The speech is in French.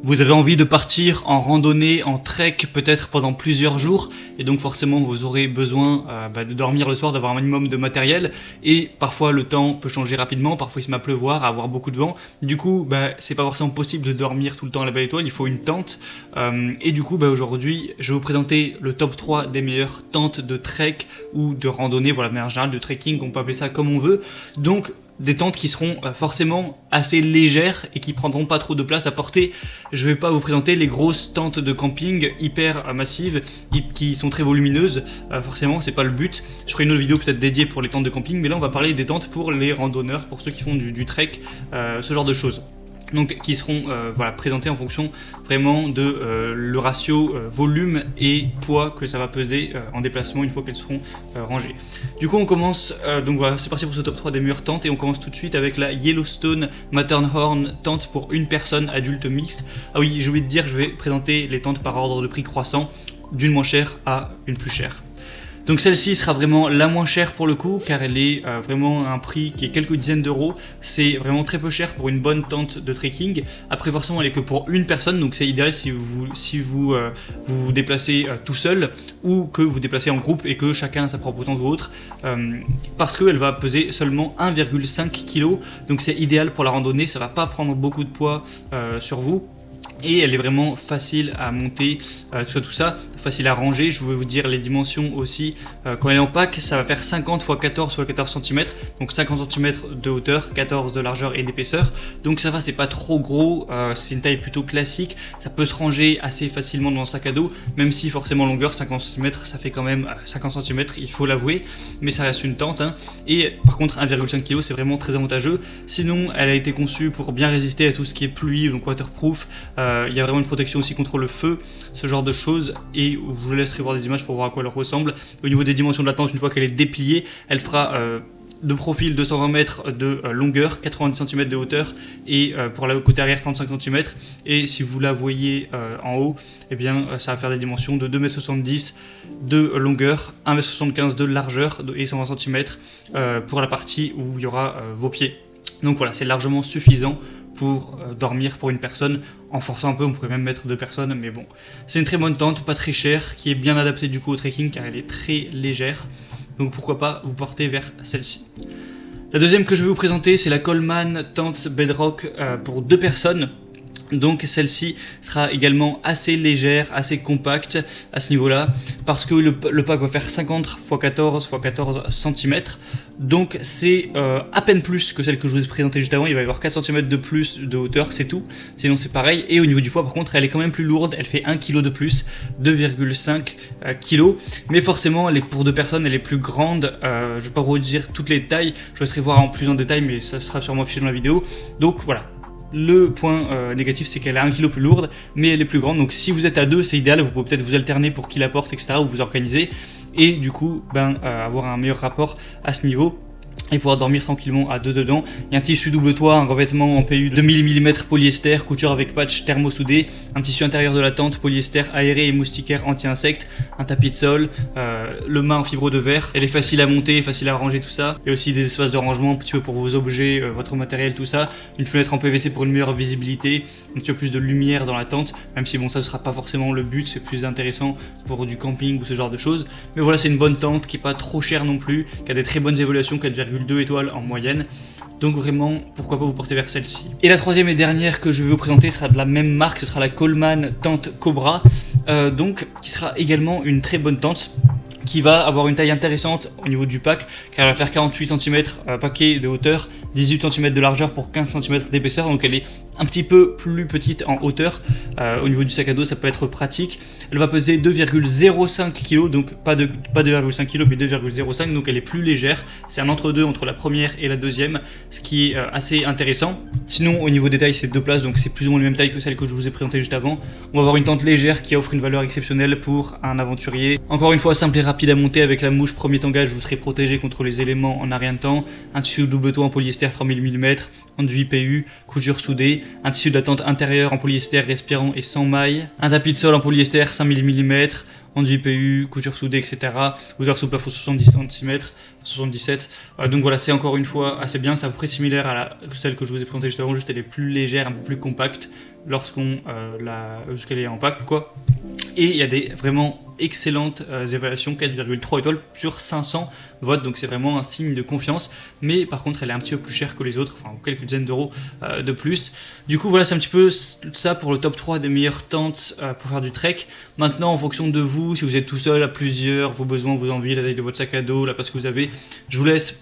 Vous avez envie de partir en randonnée, en trek, peut-être pendant plusieurs jours, et donc forcément vous aurez besoin de dormir le soir, d'avoir un minimum de matériel, et parfois le temps peut changer rapidement, parfois il se met à pleuvoir, à avoir beaucoup de vent, du coup c'est pas forcément possible de dormir tout le temps à la belle étoile, il faut une tente, et du coup aujourd'hui je vais vous présenter le top 3 des meilleures tentes de trek ou de randonnée, voilà, de manière générale, de trekking, on peut appeler ça comme on veut, donc des tentes qui seront forcément assez légères et qui prendront pas trop de place à porter. Je vais pas vous présenter les grosses tentes de camping hyper massives qui sont très volumineuses, forcément c'est pas le but. Je ferai une autre vidéo peut-être dédiée pour les tentes de camping, mais là on va parler des tentes pour les randonneurs, pour ceux qui font du trek, ce genre de choses. Donc qui seront présentés en fonction vraiment de le ratio volume et poids que ça va peser en déplacement une fois qu'elles seront rangées. Du coup on commence, donc voilà, c'est parti pour ce top 3 des meilleures tentes et on commence tout de suite avec la Yellowstone Matterhorn tente pour une personne adulte mixte. Ah oui, j'ai oublié de dire, je vais présenter les tentes par ordre de prix croissant, d'une moins chère à une plus chère. Donc celle-ci sera vraiment la moins chère pour le coup, car elle est vraiment à un prix qui est quelques dizaines d'euros. C'est vraiment très peu cher pour une bonne tente de trekking. Après forcément elle est que pour une personne, donc c'est idéal si vous vous déplacez tout seul ou que vous déplacez en groupe et que chacun a sa propre tente ou autre, parce qu'elle va peser seulement 1,5 kg. Donc c'est idéal pour la randonnée, ça va pas prendre beaucoup de poids sur vous. Et elle est vraiment facile à monter, tout ça, facile à ranger. Je vais vous dire les dimensions aussi. Quand elle est en pack, ça va faire 50 x 14 x 14 cm, donc 50 cm de hauteur, 14 de largeur et d'épaisseur. Donc ça va, c'est pas trop gros, c'est une taille plutôt classique. Ça peut se ranger assez facilement dans un sac à dos, même si forcément longueur 50 cm, ça fait quand même 50 cm, il faut l'avouer, mais ça reste une tente. Et par contre 1,5 kg, c'est vraiment très avantageux. Sinon, elle a été conçue pour bien résister à tout ce qui est pluie, donc waterproof. Il y a vraiment une protection aussi contre le feu, ce genre de choses, et je vous laisserai voir des images pour voir à quoi elle ressemble. Au niveau des dimensions de la tente, une fois qu'elle est dépliée, elle fera de profil 220 mètres de longueur, 90 cm de hauteur, et pour le côté arrière 35 cm, et si vous la voyez en haut, eh bien ça va faire des dimensions de 2,70 m de longueur, 1,75 m de largeur et 120 cm pour la partie où il y aura vos pieds. Donc voilà, c'est largement suffisant pour dormir pour une personne. En forçant un peu, on pourrait même mettre 2 personnes, mais bon. C'est une très bonne tente, pas très chère, qui est bien adaptée du coup au trekking car elle est très légère. Donc pourquoi pas vous porter vers celle-ci. La deuxième que je vais vous présenter, c'est la Coleman Tente Bedrock pour 2 personnes. Donc celle-ci sera également assez légère, assez compacte à ce niveau-là, parce que le pack va faire 50 x 14 x 14 cm, donc c'est à peine plus que celle que je vous ai présentée juste avant. Il va y avoir 4 cm de plus de hauteur, c'est tout, sinon c'est pareil. Et au niveau du poids par contre, elle est quand même plus lourde, elle fait 1 kg de plus, 2,5 kg, mais forcément elle est pour 2 personnes, elle est plus grande. Je ne vais pas vous dire toutes les tailles, je vous laisserai voir en plus en détail, mais ça sera sûrement affiché dans la vidéo. Donc voilà. Le point négatif, c'est qu'elle est 1 kg plus lourde, mais elle est plus grande. Donc si vous êtes à 2, c'est idéal. Vous pouvez peut-être vous alterner pour qui la porte, etc. ou vous organiser. Et du coup, avoir un meilleur rapport à ce niveau. Et pouvoir dormir tranquillement à 2 dedans. Il y a un tissu double toit, un revêtement en PU de 1000 mm polyester, couture avec patch thermosoudé, un tissu intérieur de la tente polyester aéré et moustiquaire anti-insectes, un tapis de sol, le mât en fibre de verre. Elle est facile à monter, facile à ranger, tout ça. Il y a aussi des espaces de rangement un petit peu pour vos objets, votre matériel, tout ça. Une fenêtre en PVC pour une meilleure visibilité, un petit peu plus de lumière dans la tente, même si bon, ça ne sera pas forcément le but, c'est plus intéressant pour du camping ou ce genre de choses. Mais voilà, c'est une bonne tente qui est pas trop chère non plus, qui a des très bonnes évaluations, 4,2 étoiles en moyenne. Donc vraiment, pourquoi pas vous porter vers celle-ci. Et la troisième et dernière que je vais vous présenter sera de la même marque, ce sera la Coleman Tente Cobra, donc qui sera également une très bonne tente, qui va avoir une taille intéressante au niveau du pack, car elle va faire 48 cm paquet de hauteur, 18 cm de largeur pour 15 cm d'épaisseur, donc elle est un petit peu plus petite en hauteur. Au niveau du sac à dos, ça peut être pratique. Elle va peser 2,05 kg, donc pas 2,5 kg mais 2,05, donc elle est plus légère. C'est un entre-deux entre la première et la deuxième, ce qui est assez intéressant. Sinon, au niveau des tailles, c'est 2 places, donc c'est plus ou moins les mêmes tailles que celle que je vous ai présentée juste avant. On va avoir une tente légère qui offre une valeur exceptionnelle pour un aventurier. Encore une fois, simple et rapide à monter avec la mouche premier tangage, vous serez protégé contre les éléments en un rien de temps. Un tissu double toit en polyester 3000 mm, enduit PU, couture soudée, un tissu de la tente intérieure en polyester respirant et sans mailles, un tapis de sol en polyester 5000 mm, enduit PU, couture soudée, etc. Hauteur sous plafond 70 cm, 77. Donc voilà, c'est encore une fois assez bien, c'est à peu près similaire à celle que je vous ai présentée juste avant, juste elle est plus légère, un peu plus compacte. lorsqu'on jusqu'elle est en pack, quoi. Et il y a des vraiment excellentes évaluations, 4,3 étoiles sur 500 votes, donc c'est vraiment un signe de confiance, mais par contre elle est un petit peu plus chère que les autres, enfin quelques dizaines d'euros de plus. Du coup voilà, c'est un petit peu ça pour le top 3 des meilleures tentes pour faire du trek. Maintenant, en fonction de vous, si vous êtes tout seul, à plusieurs, vos besoins, vos envies, la taille de votre sac à dos, la place que vous avez, je vous laisse